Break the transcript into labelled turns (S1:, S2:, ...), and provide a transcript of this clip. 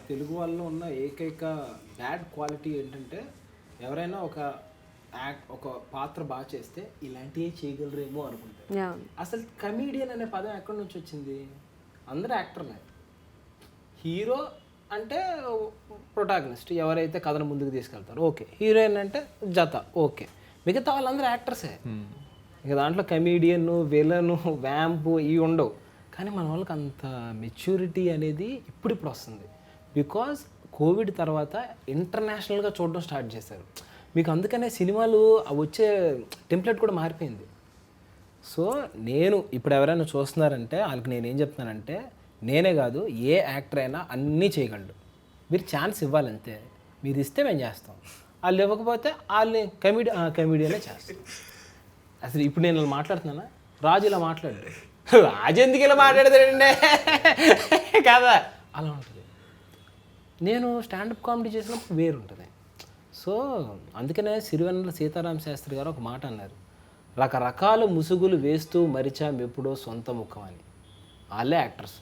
S1: తెలుగు వాళ్ళలో ఉన్న ఏకైక బ్యాడ్ క్వాలిటీ ఏంటంటే ఎవరైనా ఒక పాత్ర బాగా చేస్తే ఇలాంటివి చేయగలరేమో అనుకుంటారు. అసలు కమీడియన్ అనే పదం ఎక్కడి నుంచి వచ్చింది? అందరూ యాక్టర్లే. హీరో అంటే ప్రొటాగనిస్ట్, ఎవరైతే కథను ముందుకు తీసుకెళ్తారో ఓకే. హీరోయిన్ అంటే జత ఓకే. మిగతా వాళ్ళందరూ యాక్టర్సే. ఇక దాంట్లో కమీడియన్, విలను, వ్యాంపు ఇవి ఉండవు. కానీ మన వాళ్ళకి అంత మెచ్యూరిటీ అనేది ఇప్పుడిప్పుడు వస్తుంది. బికాజ్ కోవిడ్ తర్వాత ఇంటర్నేషనల్గా చూడడం స్టార్ట్ చేశారు. మీకు అందుకనే సినిమాలు వచ్చే టెంప్లెట్ కూడా మారిపోయింది. సో నేను ఇప్పుడు ఎవరైనా చూస్తున్నారంటే వాళ్ళకి నేనేం చెప్తున్నానంటే, నేనే కాదు ఏ యాక్టర్ అయినా అన్నీ చేయగలడు. మీరు ఛాన్స్ ఇవ్వాలంతే. మీరు ఇస్తే మేము చేస్తాం. వాళ్ళు ఇవ్వకపోతే వాళ్ళని కమీడియనే చేస్తాం. అసలు ఇప్పుడు నేను ఇలా మాట్లాడుతున్నానా? రాజు ఇలా మాట్లాడు, రాజు ఎందుకు ఇలా మాట్లాడతాడండి కదా, అలా ఉంటుంది. నేను స్టాండప్ కామెడీ చేసినప్పుడు వేరు ఉంటుంది. సో అందుకనే సిరివెన్నెల సీతారామ శాస్త్రి గారు ఒక మాట అన్నారు, రకరకాల ముసుగులు వేస్తూ మరిచాం ఎప్పుడో సొంత ముఖం అని. వాళ్ళే యాక్టర్స్.